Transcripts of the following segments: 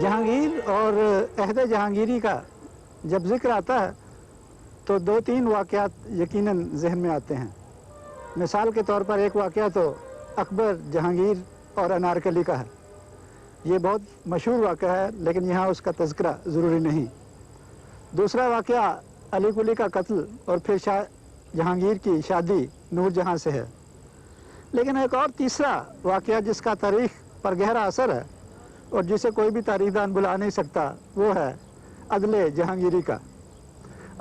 जहांगीर और अहद जहांगीरी का जब जिक्र आता है तो दो तीन वाक़यात यकीनन जहन में आते हैं। मिसाल के तौर पर एक वाक़या तो अकबर, जहांगीर और अनारकली का है। ये बहुत मशहूर वाक़या है, लेकिन यहाँ उसका तज़किरा ज़रूरी नहीं। दूसरा वाक़या अली कुली का कत्ल और फिर शाह जहांगीर की शादी नूरजहाँ से है। लेकिन एक और तीसरा वाक़या जिसका तारीख़ पर गहरा असर है और जिसे कोई भी तारीख़दान भुला नहीं सकता, वो है अदले जहांगीरी का।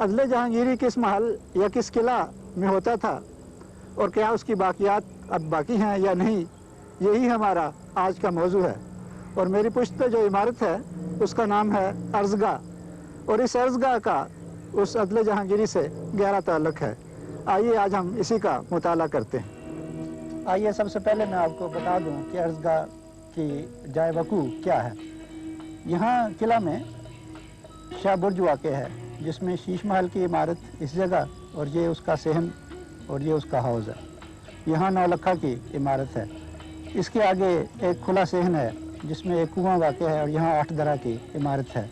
अदले जहांगीरी किस महल या किस किला में होता था और क्या उसकी बाकियात अब बाकी हैं या नहीं, यही हमारा आज का मौजू है। और मेरी पुश्त पे जो इमारत है उसका नाम है अर्ज़गाह, और इस अर्ज़गाह का उस अदले जहांगीरी से गहरा ताल्लुक़ है। आइए आज हम इसी का मुताला करते हैं। आइए सबसे पहले मैं आपको बता दूं कि अर्ज़गाह की जाए वकू क्या है। यहाँ किला में शाह बुर्ज वाक़ है, जिसमें शीश महल की इमारत इस जगह, और ये उसका सहन और ये उसका हौज़ है। यहाँ नौलखा की इमारत है। इसके आगे एक खुला सहन है जिसमें एक कुआं वाक़ है, और यहाँ 8 दरा की इमारत है।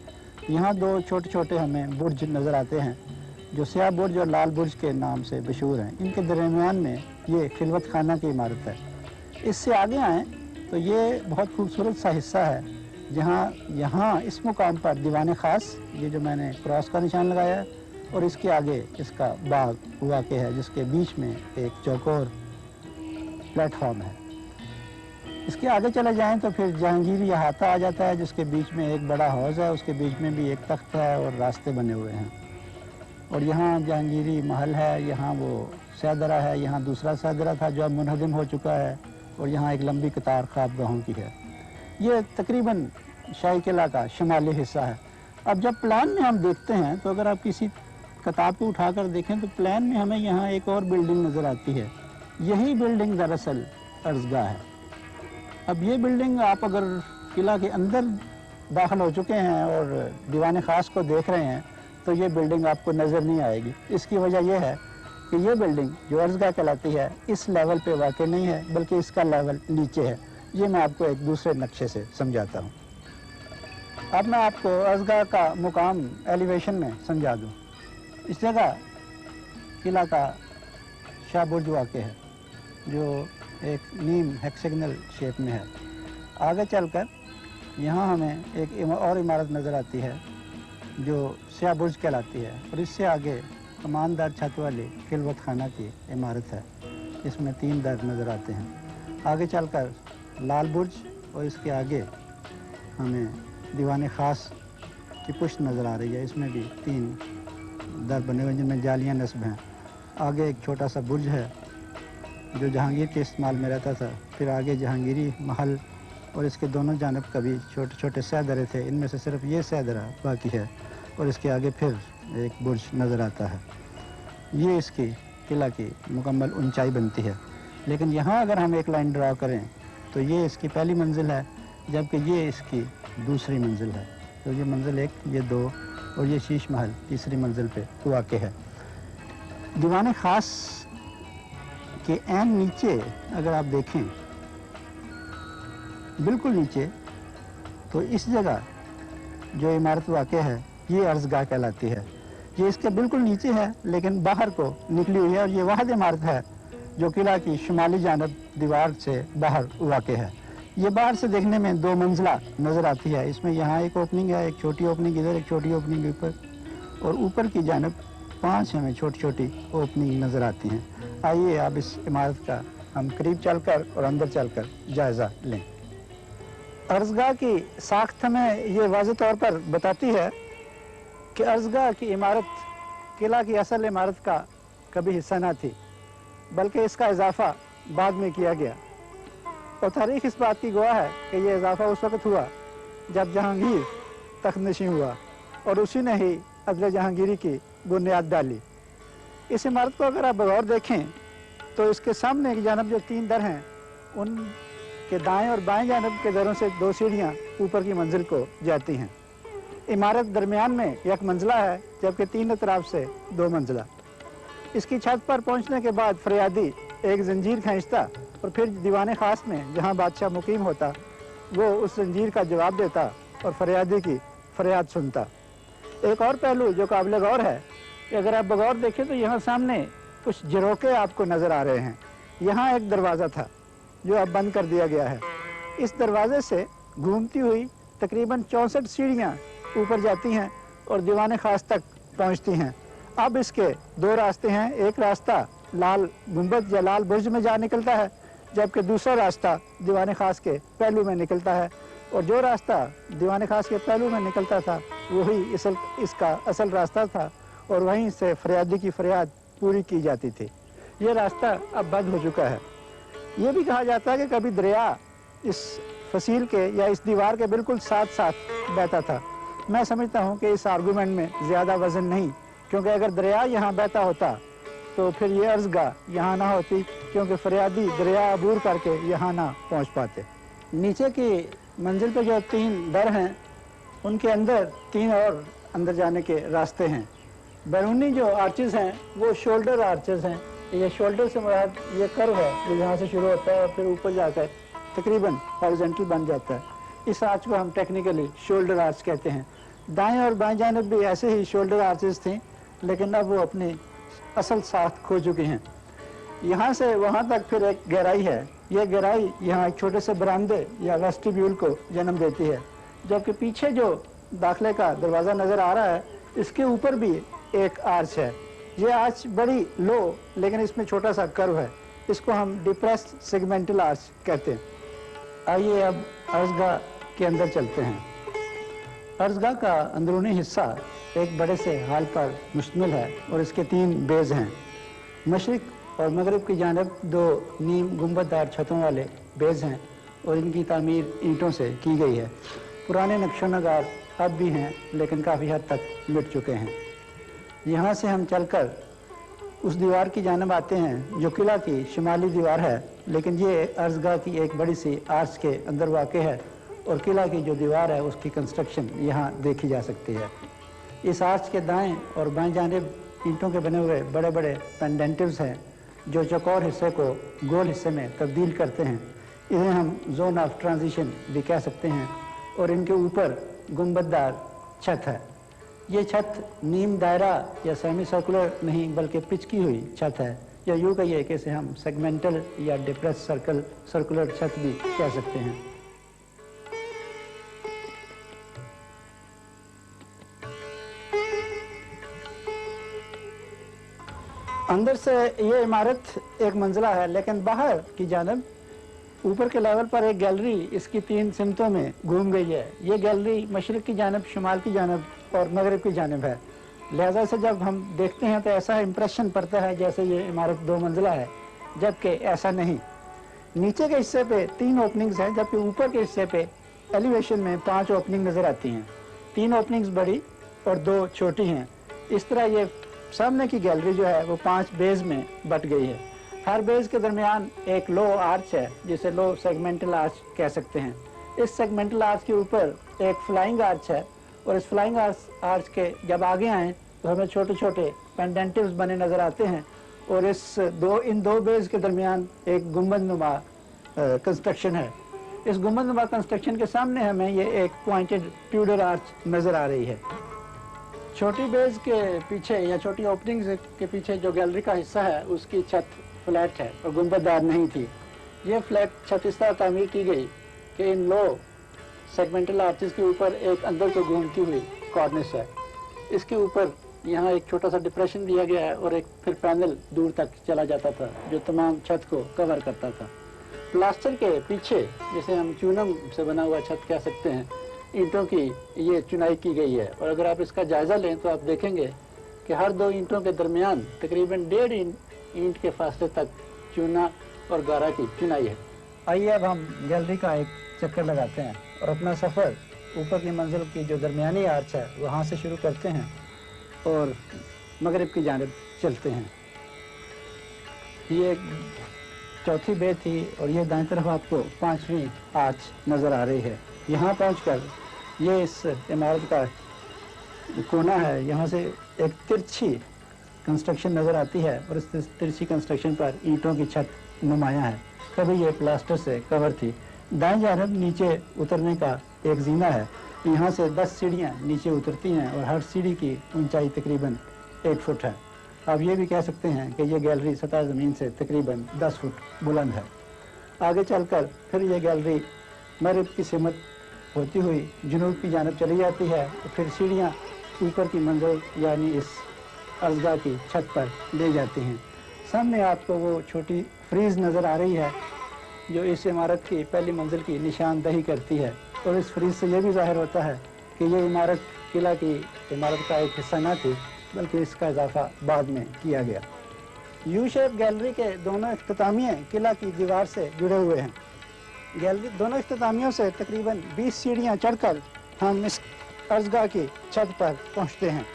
यहाँ 2 छोटे छोटे हमें बुर्ज नज़र आते हैं जो स्याह बुर्ज और लाल बुर्ज के नाम से मशहूर हैं। इनके दरमियान में ये खिलवत खाना की इमारत है। इससे आगे आएँ तो ये बहुत खूबसूरत सा हिस्सा है जहाँ यहाँ इस मुकाम पर दीवान ख़ास, ये जो मैंने क्रॉस का निशान लगाया है, और इसके आगे इसका बाग वाक़ है जिसके बीच में एक चौकोर प्लेटफॉर्म है। इसके आगे चले जाएं तो फिर जहांगीरी अहाता आ जाता है जिसके बीच में एक बड़ा हौज़ है, उसके बीच में भी एक तख्त है और रास्ते बने हुए हैं। और यहाँ जहांगीरी महल है, यहाँ वो सैदरा है, यहाँ दूसरा सैदरा था जो अब मुनहदम हो चुका है, और यहाँ एक लंबी कतार ख्वाबगाहों की है। ये तकरीबन शाही किला का शुमाली हिस्सा है। अब जब प्लान में हम देखते हैं तो अगर आप किसी किताब को उठाकर देखें तो प्लान में हमें यहाँ एक और बिल्डिंग नज़र आती है। यही बिल्डिंग दरअसल अर्ज़गाह है। अब ये बिल्डिंग आप अगर किला के अंदर दाखिल हो चुके हैं और दीवान ख़ास को देख रहे हैं तो ये बिल्डिंग आपको नज़र नहीं आएगी। इसकी वजह यह है कि ये बिल्डिंग जो अर्ज़गाह कहलाती है इस लेवल पे वाक़ नहीं है, बल्कि इसका लेवल नीचे है। ये मैं आपको एक दूसरे नक्शे से समझाता हूँ। अब मैं आपको अर्ज़गाह का मुकाम एलिवेशन में समझा दूँ। इस जगह किला का शाह बुर्ज वाक़ है जो एक नीम हेक्सागोनल शेप में है। आगे चलकर यहाँ हमें एक और इमारत नज़र आती है जो स्याह बुर्ज कहलाती है, और इससे आगे कमानदार छत वाली खिलवत खाना की इमारत है। इसमें 3 दर नज़र आते हैं। आगे चलकर लाल बुर्ज, और इसके आगे हमें दीवान ख़ास की पुश्त नज़र आ रही है। इसमें भी 3 दर बने हुए जिनमें जालियाँ नस्ब हैं। आगे एक छोटा सा बुर्ज है जो जहांगीर के इस्तेमाल में रहता था। फिर आगे जहांगीरी महल, और इसके दोनों जानब कभी छोटे छोटे सैदरे थे। इनमें से सिर्फ ये सैदरा बाकी है, और इसके आगे फिर एक बुर्ज नज़र आता है। ये इसकी किला की मुकम्मल ऊंचाई बनती है। लेकिन यहाँ अगर हम एक लाइन ड्रा करें तो ये इसकी पहली मंजिल है, जबकि ये इसकी दूसरी मंजिल है। तो ये मंजिल 1, ये 2, और ये शीश महल तीसरी मंजिल पे वाक़ है। दीवान ख़ास के ऐन नीचे अगर आप देखें, बिल्कुल नीचे, तो इस जगह जो इमारत वाक़ है ये अर्ज़गाह कहलाती है। ये इसके बिल्कुल नीचे है लेकिन बाहर को निकली हुई है, और ये वाहिद इमारत है जो किला की शुमाली जानब दीवार से बाहर वाक़ है। ये बाहर से देखने में 2 मंजिला नज़र आती है। इसमें यहाँ एक ओपनिंग है, एक छोटी ओपनिंग इधर, एक छोटी ओपनिंग ऊपर, और ऊपर की जानब 5 हमें छोटी छोटी ओपनिंग नज़र आती हैं। आइए अब इस इमारत का हम करीब चलकर और अंदर चलकर जायज़ा लें। अर्ज़गाह की साख्त हमें ये वाज़ेह तौर पर बताती है कि अर्ज़गाह की इमारत किला की असल इमारत का कभी हिस्सा न थी, बल्कि इसका इजाफ़ा बाद में किया गया। और तारीख़ इस बात की गवाह है कि यह इजाफ़ा उस वक़्त हुआ जब जहांगीर तख्तनशी हुआ, और उसी ने ही अदले जहांगीरी की बुनियाद डाली। इस इमारत को अगर आप बगौर देखें तो इसके सामने की जानब जो 3 दर हैं, उनके दाएं और बाएं जानब के दरों से 2 सीढ़ियाँ ऊपर की मंजिल को जाती हैं। इमारत दरमियान में 1 मंजिला है, जबकि 3 अतराफ से 2 मंजिला। इसकी छत पर पहुंचने के बाद फरियादी एक जंजीर खींचता, और फिर दीवान ख़ास में जहां बादशाह मुकीम होता वो उस जंजीर का जवाब देता और फरियादी की फरियाद सुनता। एक और पहलू जो काबिल गौर है कि अगर आप बगौर देखें तो यहाँ सामने कुछ झरोखे आपको नज़र आ रहे हैं। यहाँ एक दरवाज़ा था जो अब बंद कर दिया गया है। इस दरवाजे से घूमती हुई तकरीबन 64 सीढ़ियाँ ऊपर जाती हैं और दीवान खास तक पहुँचती हैं। अब इसके दो रास्ते हैं, एक रास्ता लाल गुंबद या लाल बुर्ज में जा निकलता है, जबकि दूसरा रास्ता दीवान खास के पहलू में निकलता है। और जो रास्ता दीवान खास के पहलू में निकलता था वही इसका असल रास्ता था और वहीं से फरियादी की फरियाद पूरी की जाती थी। ये रास्ता अब बंद हो चुका है। ये भी कहा जाता है कि कभी दरिया इस फसील के या इस दीवार के बिल्कुल साथ साथ बहता था। मैं समझता हूँ कि इस आर्गूमेंट में ज़्यादा वज़न नहीं, क्योंकि अगर दरिया यहाँ बहता होता तो फिर ये अर्ज़गाह यहाँ ना होती, क्योंकि फरियादी दरिया अबूर करके यहाँ ना पहुँच पाते। नीचे की मंजिल पे जो 3 दर हैं उनके अंदर 3 और अंदर जाने के रास्ते हैं। बैरूनी जो आर्चेस हैं वो शोल्डर आर्चेस हैं। ये शोल्डर से मुराद ये कर्व है जो यहाँ से शुरू होता है और फिर ऊपर जाकर तकरीबन हॉरिजॉन्टल बन जाता है। इस आर्च को हम टेक्निकली शोल्डर आर्च कहते हैं। दाएं और बाएं जानिब भी ऐसे ही शोल्डर आर्चेस थी, लेकिन अब वो अपनी असल साख खो चुकी हैं। यहाँ से वहाँ तक फिर एक गहराई है। ये गहराई यहाँ एक छोटे से बरामदे या वेस्टिब्यूल को जन्म देती है, जबकि पीछे जो दाखिले का दरवाज़ा नज़र आ रहा है इसके ऊपर भी एक आर्च है। ये आर्च बड़ी लो लेकिन इसमें छोटा सा कर्व है। इसको हम डिप्रेस्ड सेगमेंटल आर्च कहते हैं। आइए अब अर्ज़गाह के अंदर चलते हैं। अर्ज़गाह का अंदरूनी हिस्सा एक बड़े से हाल पर मुश्तमिल है और इसके 3 बेज़ हैं। मशरिक और मगरिब की जानिब 2 नीम गुंबददार छतों वाले बेज़ हैं और इनकी तामीर ईंटों से की गई है। पुराने नक्शो नगार अब भी हैं लेकिन काफ़ी हद तक मिट चुके हैं। यहाँ से हम चलकर उस दीवार की जानिब आते हैं जो किला की शिमाली दीवार है, लेकिन ये अर्ज़गाह की एक बड़ी सी आर्च के अंदर वाक़ है और किला की जो दीवार है उसकी कंस्ट्रक्शन यहाँ देखी जा सकती है। इस आर्च के दाएं और बाएं जानिब ईंटों के बने हुए बड़े बड़े पेंडेंटिव्स हैं जो चौकोर हिस्से को गोल हिस्से में तब्दील करते हैं। इन्हें हम जोन ऑफ ट्रांजिशन भी कह सकते हैं और इनके ऊपर गुंबददार छत है। ये छत नीम दायरा या सेमी सर्कुलर नहीं बल्कि पिचकी हुई छत है, या यूँ कहिए कि इसे हम सेगमेंटल या डिप्रेस सर्कुलर छत भी कह सकते हैं। अंदर से ये इमारत एक मंजिला है, लेकिन बाहर की जानिब ऊपर के लेवल पर एक गैलरी इसकी 3 सिमतों में घूम गई है। ये गैलरी मशरिक की जानिब, शुमाल की जानिब और मगरिब की जानिब है। लिहाजा से जब हम देखते हैं तो ऐसा इम्प्रेशन पड़ता है जैसे ये इमारत 2 मंजिला है, जबकि ऐसा नहीं। नीचे के हिस्से पे 3 ओपनिंग्स हैं, जबकि ऊपर के हिस्से पे एलिवेशन में 5 ओपनिंग नज़र आती हैं। 3 ओपनिंग्स बड़ी और 2 छोटी हैं। इस तरह ये सामने की गैलरी जो है वो 5 बेज में बट गई है। हर बेज के दरमियान एक लो आर्च है जिसे लो सेगमेंटल आर्च कह सकते हैं। इस सेगमेंटल आर्च के ऊपर एक फ्लाइंग आर्च है और इस फ्लाइंग आर्च के जब आगे आएँ तो हमें छोटे छोटे पेंडेंटिव्स बने नज़र आते हैं और इन दो बेज के दरमियान एक गुंबदनुमा कंस्ट्रक्शन है। इस गुंबदनुमा कंस्ट्रक्शन के सामने हमें ये एक पॉइंटेड ट्यूडर आर्च नज़र आ रही है। छोटी बेज के पीछे या छोटी ओपनिंग के पीछे जो गैलरी का हिस्सा है उसकी छत फ्लैट है और गुंबददार नहीं थी। ये फ्लैट छत इस तरह तामीर की गई कि इन लो सेगमेंटल आर्चेस के ऊपर एक अंदर को घूमती हुई कॉर्निस है। इसके ऊपर यहाँ एक छोटा सा डिप्रेशन दिया गया है और एक फिर पैनल दूर तक चला जाता था जो तमाम छत को कवर करता था। प्लास्टर के पीछे, जिसे हम चूनम से बना हुआ छत कह सकते हैं, ईंटों की ये चुनाई की गई है और अगर आप इसका जायज़ा लें तो आप देखेंगे कि हर 2 ईंटों के दरमियान तकरीबन 1.5 ईंट के फासले तक चूना और गारा की चुनाई है। आइए अब हम गैलरी का एक चक्कर लगाते हैं और अपना सफ़र ऊपर की मंजिल की जो दरमियानी आर्च है वहाँ से शुरू करते हैं और मगरिब की जानिब चलते हैं। ये चौथी बेज थी और ये दाएं तरफ आपको 5वीं आर्च नज़र आ रही है। यहाँ पहुंचकर ये इस इमारत का कोना है, यहाँ से एक तिरछी कंस्ट्रक्शन नज़र आती है और इस तिरछी कंस्ट्रक्शन पर ईंटों की छत नुमाया है। कभी ये प्लास्टर से कवर थी। दाएं जानिब नीचे उतरने का एक जीना है यहाँ से 10 सीढ़ियाँ नीचे उतरती हैं और हर सीढ़ी की ऊंचाई तकरीबन 1 फुट है। आप ये भी कह सकते हैं कि ये गैलरी सतह ज़मीन से तकरीबन 10 फुट बुलंद है। आगे चलकर फिर ये गैलरी मगरिब की सिमत होती हुई जुनूब की जानब चली जाती है और फिर सीढ़ियाँ ऊपर की मंजिल यानी इस अर्ज़गाह की छत पर ले जाती हैं। सामने आपको वो छोटी फ्रीज़ नज़र आ रही है जो इस इमारत की पहली मंजिल की निशानदही करती है, और इस फ्रीज़ से ये भी ज़ाहिर होता है कि ये इमारत किला की इमारत का एक हिस्सा न थी, बल्कि इसका इजाफा बाद में किया गया। यू शेप गैलरी के दोनों इख्तितामिये किला की दीवार से जुड़े हुए हैं। गैलरी दोनों इख्तितामियों से तकरीबन 20 सीढ़ियाँ चढ़कर हम इस अर्ज़गाह की छत पर पहुँचते हैं।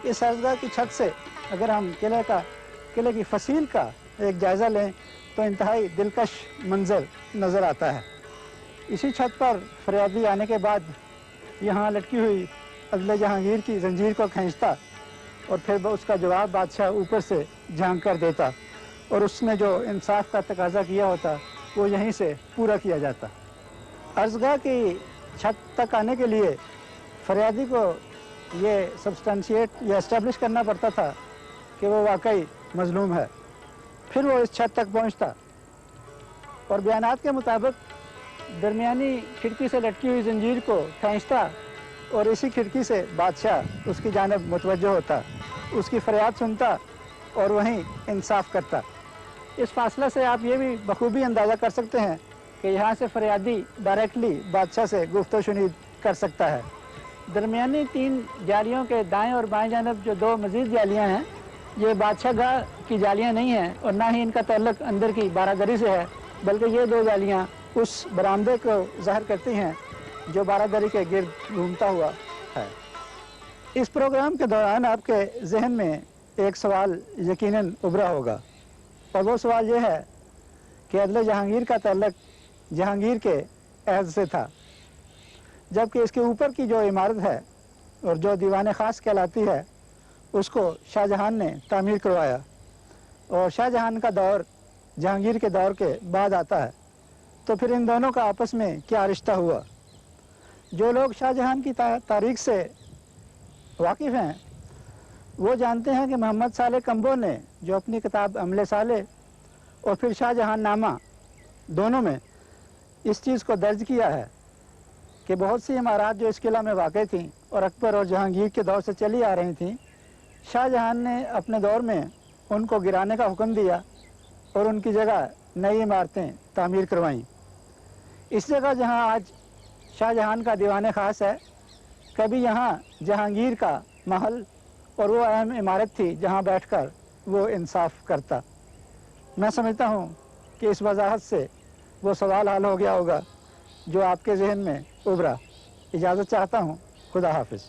इस अर्ज़गाह की छत से अगर हम किले की फसील का एक जायज़ा लें तो इंतहाई दिलकश मंजर नज़र आता है। इसी छत पर फरियादी आने के बाद यहाँ लटकी हुई अदले जहांगीर की जंजीर को खींचता और फिर उसका जवाब बादशाह ऊपर से झांक कर देता, और उसने जो इंसाफ का तकाजा किया होता वो यहीं से पूरा किया जाता। अर्ज़गाह की छत तक आने के लिए फरियादी को ये सब्सटेंशिएट या एस्टेब्लिश करना पड़ता था कि वो वाकई मजलूम है। फिर वो इस छत तक पहुंचता और बयानात के मुताबिक दरमियानी खिड़की से लटकी हुई जंजीर को खींचता और इसी खिड़की से बादशाह उसकी जानिब मुतवज्जो होता, उसकी फरियाद सुनता और वहीं इंसाफ करता। इस फासले से आप ये भी बखूबी अंदाज़ा कर सकते हैं कि यहाँ से फरियादी डायरेक्टली बादशाह से गुफ्तगू शुनीद कर सकता है। दरमियानी 3 जालियों के दाएं और बाएं जानब जो 2 मज़ीद जालियाँ हैं, ये बादशाहगाह की जालियाँ नहीं हैं और ना ही इनका ताल्लुक अंदर की बारादरी से है, बल्कि ये 2 जालियाँ उस बरामदे को ज़ाहिर करती हैं जो बारादरी के गिर्द घूमता हुआ है। इस प्रोग्राम के दौरान आपके जहन में एक सवाल यकीनन उभरा होगा, और वो सवाल ये है कि अदले जहांगीर का ताल्लुक जहांगीर के अहद से था, जबकि इसके ऊपर की जो इमारत है और जो दीवान ख़ास कहलाती है उसको शाहजहां ने तामीर करवाया, और शाहजहां का दौर जहांगीर के दौर के बाद आता है। तो फिर इन दोनों का आपस में क्या रिश्ता हुआ? जो लोग शाहजहां की तारीख से वाकिफ़ हैं वो जानते हैं कि मोहम्मद साले कम्बो ने जो अपनी किताब अमले साले और फिर शाहजहां नामा दोनों में इस चीज़ को दर्ज किया है कि बहुत सी इमारत जो इस किला में वाक़ई थीं और अकबर और जहांगीर के दौर से चली आ रही थीं, शाहजहां ने अपने दौर में उनको गिराने का हुक्म दिया और उनकी जगह नई इमारतें तामीर करवाईं। इस जगह जहां आज शाहजहां का दीवान ख़ास है, कभी यहाँ जहांगीर का महल और वो अहम इमारत थी जहाँ बैठकर वो इंसाफ करता। मैं समझता हूँ कि इस वजाहत से वो सवाल हल हो गया होगा जो आपके जहन में उभरा। इजाज़त चाहता हूँ। खुदा हाफिज़।